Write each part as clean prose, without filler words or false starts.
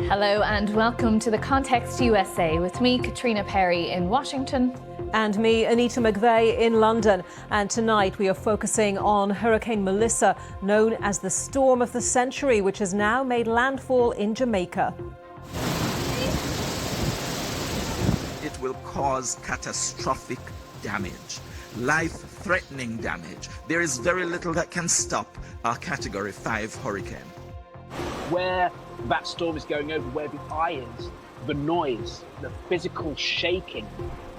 Hello and welcome to The Context USA with me, Katrina Perry in Washington. And me, Anita McVeigh in London. And tonight we are focusing on Hurricane Melissa, known as the storm of the century, which has now made landfall in Jamaica. It will cause catastrophic damage, life-threatening damage. There is very little that can stop a Category 5 hurricane. Where that storm is going over, where the eye is, the noise, the physical shaking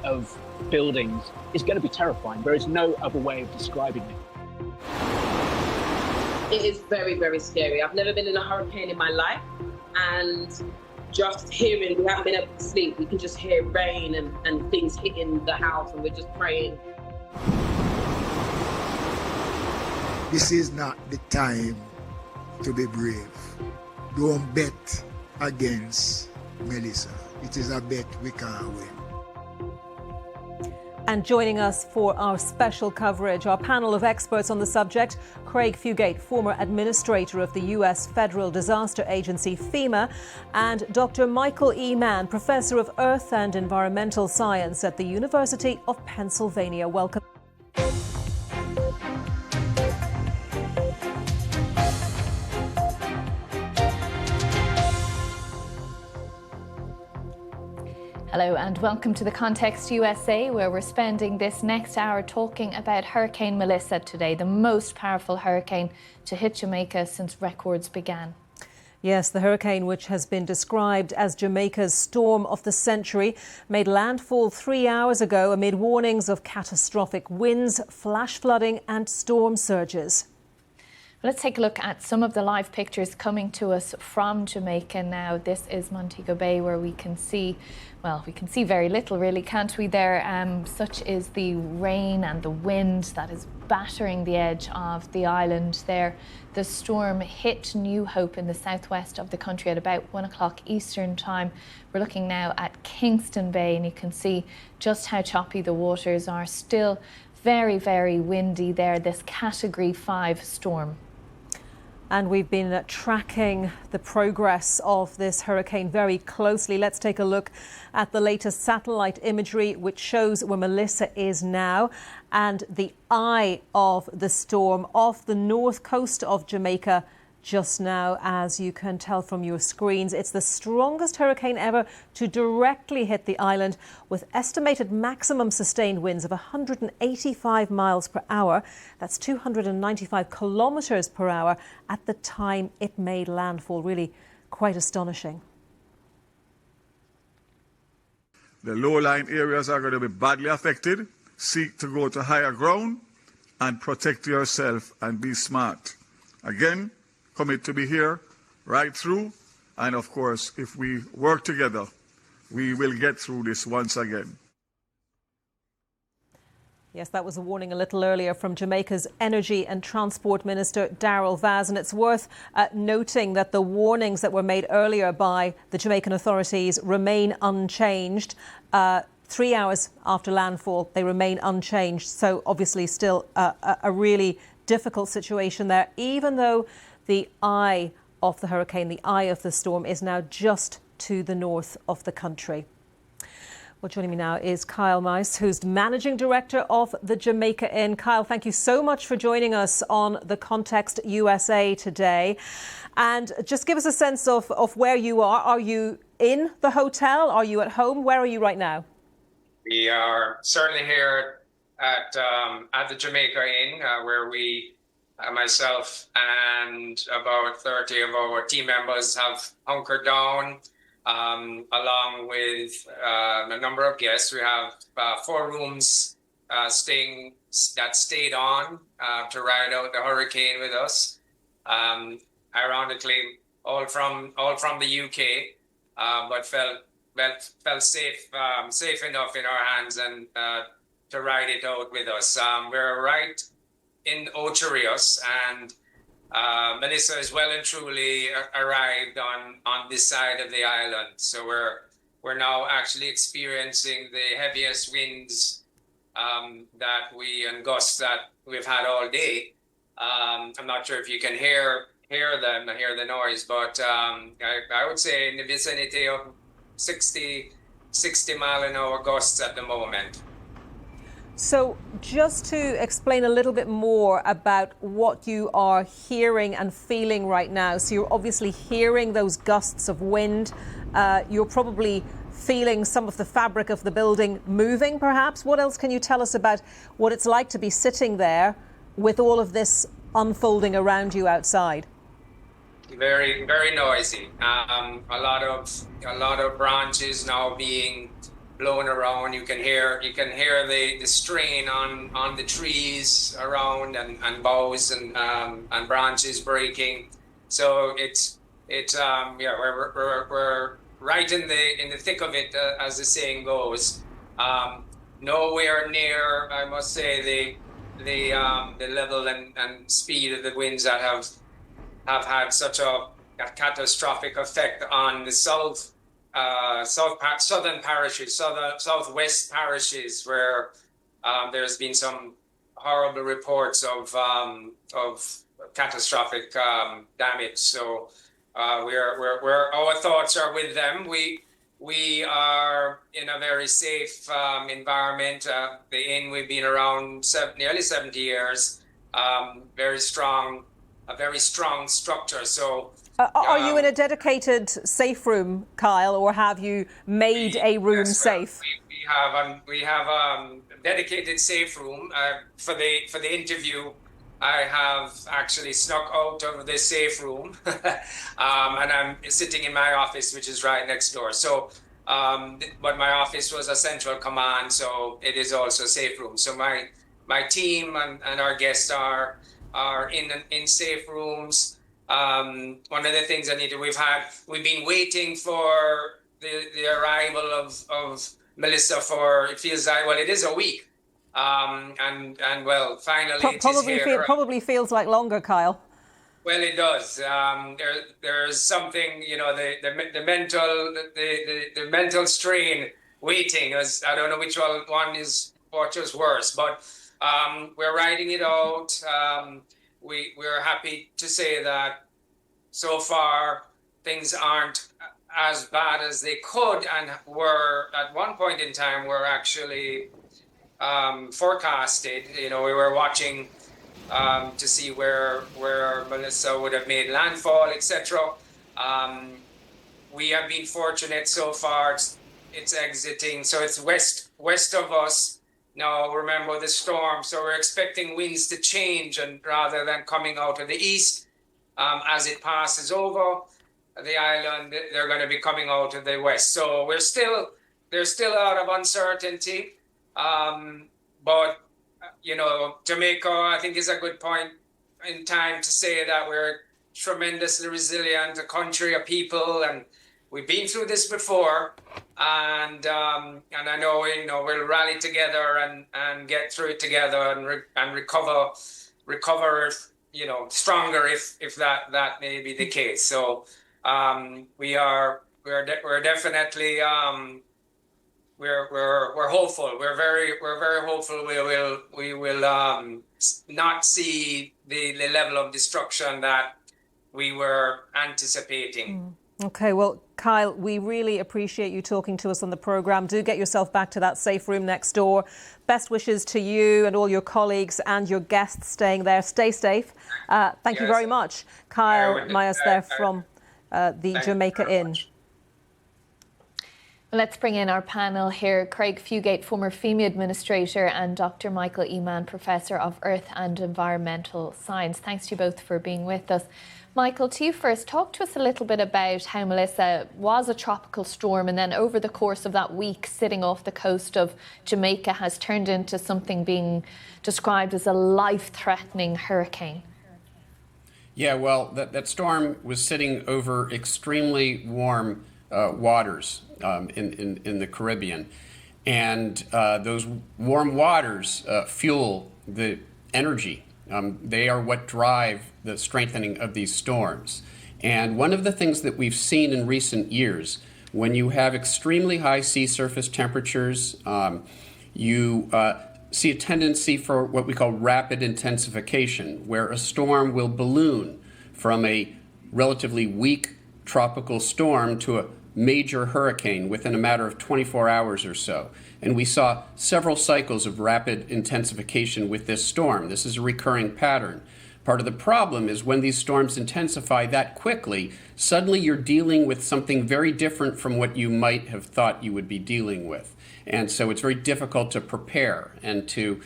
of buildings is going to be terrifying. There is no other way of describing it. It is very, very scary. I've never been in a hurricane in my life, and just hearing, we haven't been able to sleep. We can just hear rain and things hitting the house, and we're just praying. This is not the time to be brave. Don't bet against Melissa. It is a bet we can't win. And joining us for our special coverage, our panel of experts on the subject, Craig Fugate, former administrator of the US Federal Disaster Agency, FEMA, and Dr. Michael E. Mann, professor of Earth and Environmental Science at the University of Pennsylvania. Welcome. Hello and welcome to The Context USA, where we're spending this next hour talking about Hurricane Melissa today, the most powerful hurricane to hit Jamaica since records began. Yes, the hurricane, which has been described as Jamaica's storm of the century, made landfall 3 hours ago amid warnings of catastrophic winds, flash flooding and storm surges. Let's take a look at some of the live pictures coming to us from Jamaica now. This is Montego Bay, where we can see very little really, can't we there? Such is the rain and the wind that is battering the edge of the island there. The storm hit New Hope in the southwest of the country at about 1 o'clock Eastern time. We're looking now at Kingston Bay, and you can see just how choppy the waters are. Still very, very windy there, this Category 5 storm. And we've been tracking the progress of this hurricane very closely. Let's take a look at the latest satellite imagery, which shows where Melissa is now and the eye of the storm off the north coast of Jamaica just now. As you can tell from your screens, it's the strongest hurricane ever to directly hit the island, with estimated maximum sustained winds of 185 miles per hour. That's 295 kilometers per hour at the time it made landfall. Really quite astonishing. The low-lying areas are going to be badly affected. Seek to go to higher ground and protect yourself and be smart. Again, commit to be here right through, and of course, if we work together, we will get through this once again. Yes, that was a warning a little earlier from Jamaica's Energy and Transport Minister Darrell Vaz, and it's worth noting that the warnings that were made earlier by the Jamaican authorities remain unchanged. 3 hours after landfall, they remain unchanged. So obviously still a really difficult situation there, even though the eye of the hurricane, the eye of the storm, is now just to the north of the country. Well, joining me now is Kyle Mice, who's Managing Director of the Jamaica Inn. Kyle, thank you so much for joining us on The Context USA today. And just give us a sense of where you are. Are you in the hotel? Are you at home? Where are you right now? We are certainly here at the Jamaica Inn, where we myself and about 30 of our team members have hunkered down, along with a number of guests. We have 4 rooms stayed on to ride out the hurricane with us. Ironically, all from the UK, but felt safe enough in our hands and to ride it out with us. We're right in Ocho Rios, and Melissa has well and truly arrived on this side of the island. So we're now actually experiencing the heaviest winds and gusts that we've had all day. I'm not sure if you can hear hear them, hear the noise, but I would say in the vicinity of 60 mile-an-hour gusts at the moment. So just to explain a little bit more about what you are hearing and feeling right now. So you're obviously hearing those gusts of wind. You're probably feeling some of the fabric of the building moving, perhaps. What else can you tell us about what it's like to be sitting there with all of this unfolding around you outside? Very, very noisy. A lot of branches now being blown around. You can hear the strain on the trees around and boughs and branches breaking. So we're right in the thick of it, as the saying goes. Nowhere near, I must say, the level and speed of the winds that have had such a catastrophic effect on the southern parishes, southwest parishes, where there's been some horrible reports of catastrophic damage. So our thoughts are with them. We are in a very safe environment. The inn, we've been around nearly 70 years. A very strong structure. So, are you in a dedicated safe room, Kyle, or have you made a room safe? We have a dedicated safe room for the interview. I have actually snuck out of the safe room, and I'm sitting in my office, which is right next door. So, but my office was a central command, so it is also a safe room. So my team and our guests are in safe rooms. One of the things we've been waiting for the arrival of Melissa for, it feels like, well, it is a week. And well, finally it is here. Probably feels like longer, Kyle. Well, it does. There's something, the mental strain waiting. As I don't know which one is what is worse, but we're riding it out. We're happy to say that so far things aren't as bad as they could and were at one point in time. Were actually forecasted. We were watching to see where Melissa would have made landfall, etc. We have been fortunate so far. It's exiting, so it's west of us. Now, remember the storm, so we're expecting winds to change, and rather than coming out of the east, as it passes over the island, they're going to be coming out of the west. So there's still a lot of uncertainty, but Jamaica, I think, is a good point in time to say that we're tremendously resilient, a country, a people, and we've been through this before, and I know we'll rally together and get through it together and recover stronger if that may be the case. So we're definitely we're hopeful. We're very hopeful. We will not see the level of destruction that we were anticipating. Okay, well, Kyle, we really appreciate you talking to us on the programme. Do get yourself back to that safe room next door. Best wishes to you and all your colleagues and your guests staying there. Stay safe. Thank you very much. Kyle Myers there from the Jamaica Inn. Let's bring in our panel here. Craig Fugate, former FEMA Administrator, and Dr. Michael E. Mann, Professor of Earth and Environmental Science. Thanks to you both for being with us. Michael, to you first, talk to us a little bit about how Melissa was a tropical storm and then over the course of that week sitting off the coast of Jamaica has turned into something being described as a life-threatening hurricane. Yeah, well, that storm was sitting over extremely warm waters in the Caribbean. And those warm waters fuel the energy. They are what drive the strengthening of these storms. And one of the things that we've seen in recent years, when you have extremely high sea surface temperatures, you see a tendency for what we call rapid intensification, where a storm will balloon from a relatively weak tropical storm to a major hurricane within a matter of 24 hours or so. And we saw several cycles of rapid intensification with this storm. This is a recurring pattern. Part of the problem is when these storms intensify that quickly, suddenly you're dealing with something very different from what you might have thought you would be dealing with. And so it's very difficult to prepare and to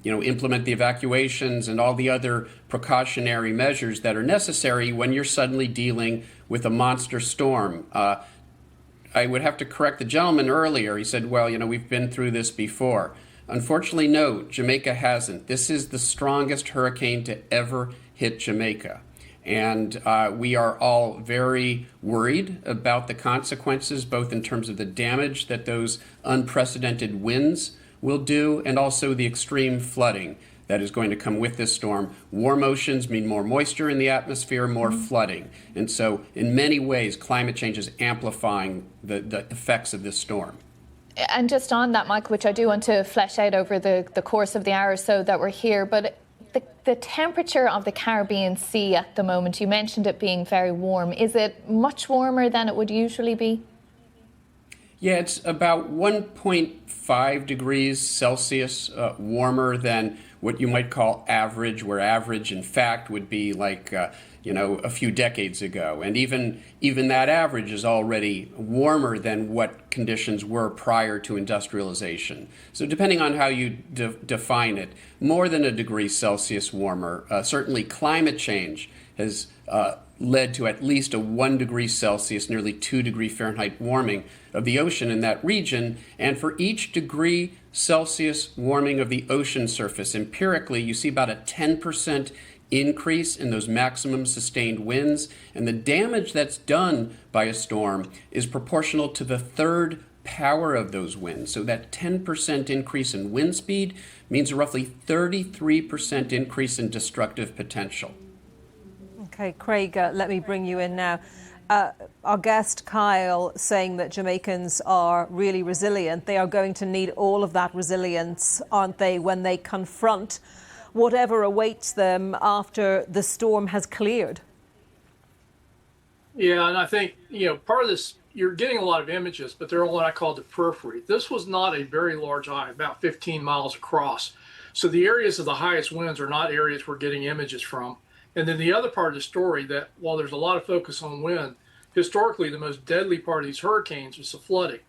implement the evacuations and all the other precautionary measures that are necessary when you're suddenly dealing with a monster storm. I would have to correct the gentleman earlier. He said, well, we've been through this before. Unfortunately, no, Jamaica hasn't. This is the strongest hurricane to ever hit Jamaica. And we are all very worried about the consequences, both in terms of the damage that those unprecedented winds will do, and also the extreme flooding that is going to come with this storm. Warm oceans mean more moisture in the atmosphere, more flooding. And so in many ways, climate change is amplifying the effects of this storm. And just on that, Michael, which I do want to flesh out over the course of the hour or so that we're here, but the temperature of the Caribbean Sea at the moment, you mentioned it being very warm. Is it much warmer than it would usually be? Yeah, it's about 1.5 degrees Celsius warmer than what you might call average, where average, in fact, would be like, a few decades ago. And even that average is already warmer than what conditions were prior to industrialization. So depending on how you define it, more than a degree Celsius warmer. Certainly climate change has led to at least a 1 degree Celsius, nearly 2 degree Fahrenheit warming of the ocean in that region. And for each degree Celsius warming of the ocean surface, empirically, you see about a 10% increase in those maximum sustained winds. And the damage that's done by a storm is proportional to the third power of those winds. So that 10% increase in wind speed means a roughly 33% increase in destructive potential. Okay, Craig, let me bring you in now. Our guest, Kyle, saying that Jamaicans are really resilient. They are going to need all of that resilience, aren't they, when they confront whatever awaits them after the storm has cleared? Yeah, and I think, part of this, you're getting a lot of images, but they're on what I call the periphery. This was not a very large eye, about 15 miles across. So the areas of the highest winds are not areas we're getting images from. And then the other part of the story, that while there's a lot of focus on wind, historically the most deadly part of these hurricanes is the flooding.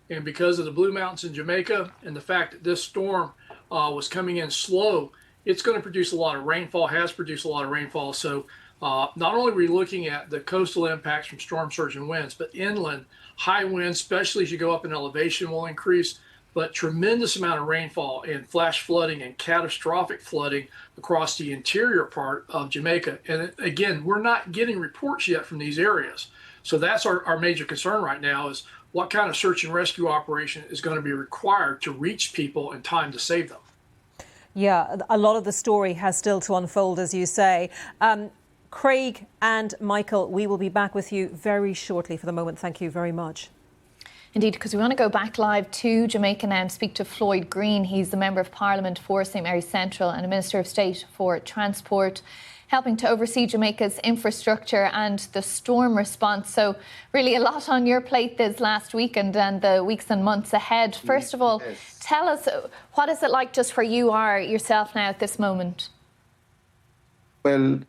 And because of the Blue Mountains in Jamaica and the fact that this storm was coming in slow, it's going to produce a lot of rainfall, has produced a lot of rainfall. So not only are we looking at the coastal impacts from storm surge and winds, but inland high winds, especially as you go up in elevation, will increase. But tremendous amount of rainfall and flash flooding and catastrophic flooding across the interior part of Jamaica. And again, we're not getting reports yet from these areas. So that's our major concern right now, is what kind of search and rescue operation is going to be required to reach people in time to save them. Yeah, a lot of the story has still to unfold, as you say. Craig and Michael, we will be back with you very shortly. For the moment, thank you very much. Indeed, because we want to go back live to Jamaica now and speak to Floyd Green. He's the Member of Parliament for St Mary's Central and a Minister of State for Transport, helping to oversee Jamaica's infrastructure and the storm response. So really a lot on your plate this last weekend and the weeks and months ahead. First of all, tell us, what is it like just for you or yourself now at this moment? Well,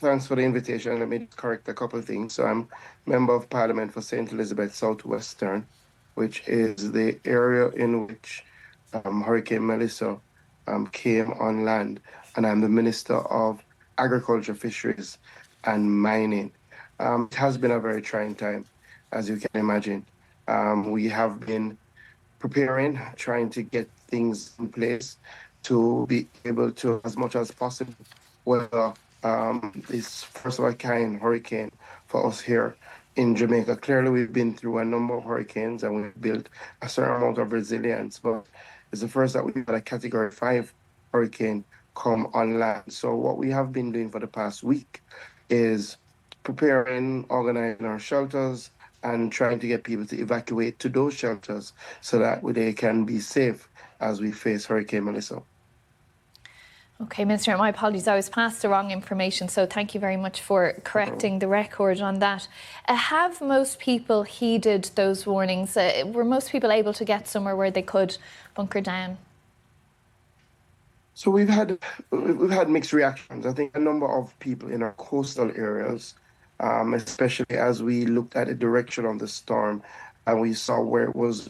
thanks for the invitation. Let me just correct a couple of things. So I'm Member of Parliament for St. Elizabeth Southwestern, which is the area in which Hurricane Melissa came on land. And I'm the Minister of Agriculture, Fisheries and Mining. It has been a very trying time, as you can imagine. We have been preparing, trying to get things in place to be able to, as much as possible, weather this first of a kind hurricane for us here in Jamaica. Clearly, we've been through a number of hurricanes and we've built a certain amount of resilience, but it's the first that we've had a Category 5 hurricane come on land. So what we have been doing for the past week is preparing, organizing our shelters, and trying to get people to evacuate to those shelters so that they can be safe as we face Hurricane Melissa. Okay, Minister, my apologies. I was passed the wrong information, so thank you very much for correcting the record on that. Have most people heeded those warnings? Were most people able to get somewhere where they could bunker down? So we've had mixed reactions. I think a number of people in our coastal areas, especially as we looked at the direction of the storm and we saw where it was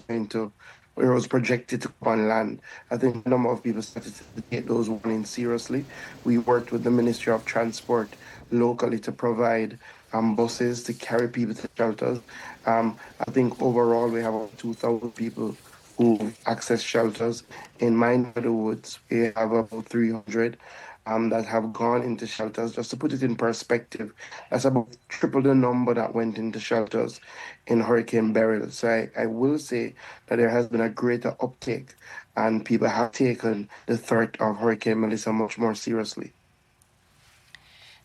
projected to come on land. I think a number of people started to take those warnings seriously. We worked with the Ministry of Transport locally to provide buses to carry people to shelters. I think overall we have about 2,000 people who access shelters. In my neck of the woods, we have about 300 that have gone into shelters. Just to put it in perspective, that's about triple the number that went into shelters in Hurricane Beryl. So I will say that there has been a greater uptake and people have taken the threat of Hurricane Melissa much more seriously.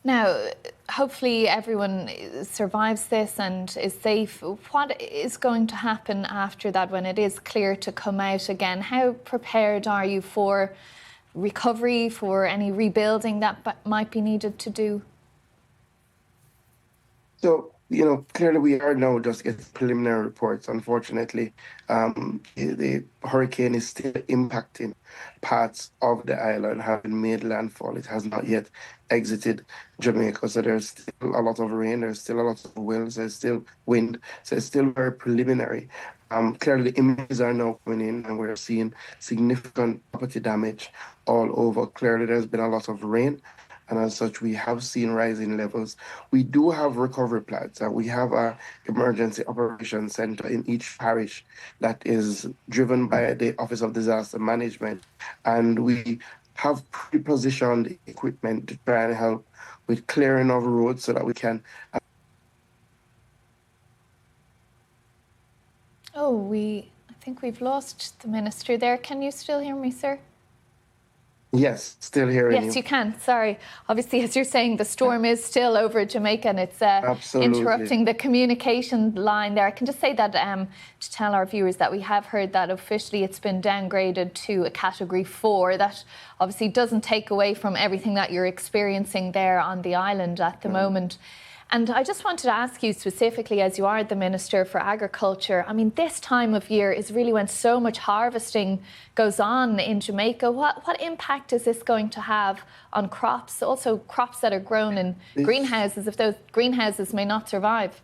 Now, hopefully everyone survives this and is safe. What is going to happen after that when it is clear to come out again? How prepared are you for recovery, for any rebuilding that might be needed to do? So, clearly we are now just getting preliminary reports. Unfortunately, the hurricane is still impacting parts of the island, having made landfall. It has not yet exited Jamaica. So there's still a lot of rain, there's still a lot of winds, there's still wind. So it's still very preliminary. Clearly, the images are now coming in and we're seeing significant property damage all over. Clearly, there's been a lot of rain. And as such, we have seen rising levels. We do have recovery plans. We have our emergency operations center in each parish that is driven by the Office of Disaster Management. And we have pre-positioned equipment to try and help with clearing of roads so that we can. I think we've lost the minister there. Can you still hear me, sir? Yes, still hearing you. Yes, you can. Sorry. Obviously, as you're saying, the storm is still over Jamaica and it's interrupting the communication line there. I can just say that to tell our viewers that we have heard that officially it's been downgraded to a Category 4. That obviously doesn't take away from everything that you're experiencing there on the island at the moment. And I just wanted to ask you specifically, as you are the Minister for Agriculture, I mean, this time of year is really when so much harvesting goes on in Jamaica. What impact is this going to have on crops, also crops that are grown in greenhouses, if those greenhouses may not survive?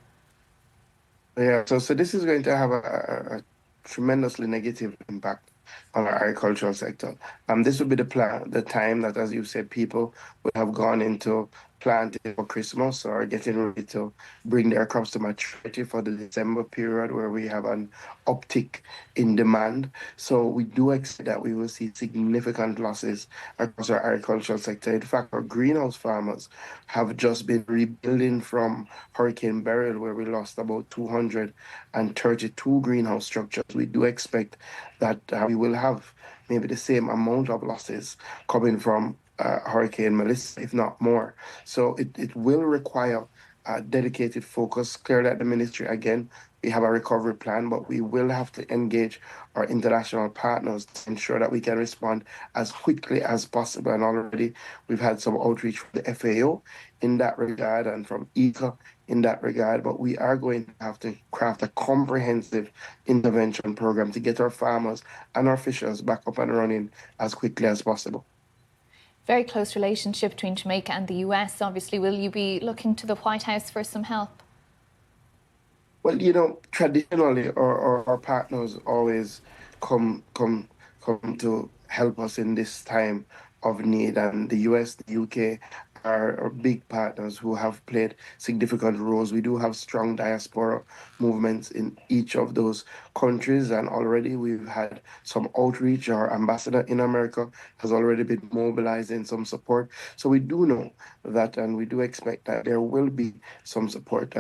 Yeah, so this is going to have a tremendously negative impact on our agricultural sector. This would be the time that, as you said, people would have gone into planting for Christmas or getting ready to bring their crops to maturity for the December period where we have an uptick in demand. So we do expect that we will see significant losses across our agricultural sector. In fact, our greenhouse farmers have just been rebuilding from Hurricane Beryl, where we lost about 232 greenhouse structures. We do expect that we will have maybe the same amount of losses coming from Hurricane Melissa, if not more. So it will require a dedicated focus. Clearly at the ministry, again, we have a recovery plan, but we will have to engage our international partners to ensure that we can respond as quickly as possible. And already we've had some outreach from the FAO in that regard and from ECA in that regard, but we are going to have to craft a comprehensive intervention program to get our farmers and our fishers back up and running as quickly as possible. Very close relationship between Jamaica and the US. Obviously, will you be looking to the White House for some help? Well, traditionally, our partners always come to help us in this time of need, and the US, the UK are big partners who have played significant roles. We do have strong diaspora movements in each of those countries, and already we've had some outreach. Our ambassador in America has already been mobilizing some support. So we do know that, and we do expect that there will be some support.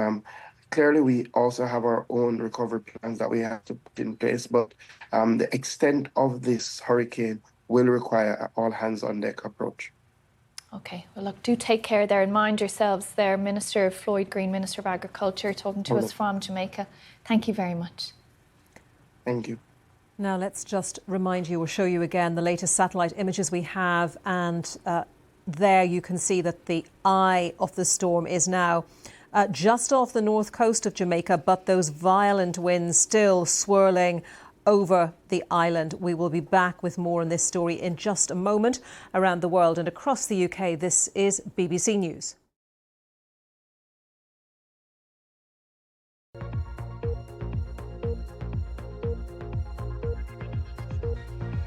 Clearly, we also have our own recovery plans that we have to put in place, but the extent of this hurricane will require an all-hands-on-deck approach. Okay, well, look, do take care there and mind yourselves there. Minister Floyd Green, Minister of Agriculture, talking to us from Jamaica. Thank you very much. Thank you. Now let's just remind you or show you again the latest satellite images we have, and there you can see that the eye of the storm is now just off the north coast of Jamaica, but those violent winds still swirling over the island. We will be back with more on this story in just a moment. Around the world and across the UK, this is BBC News.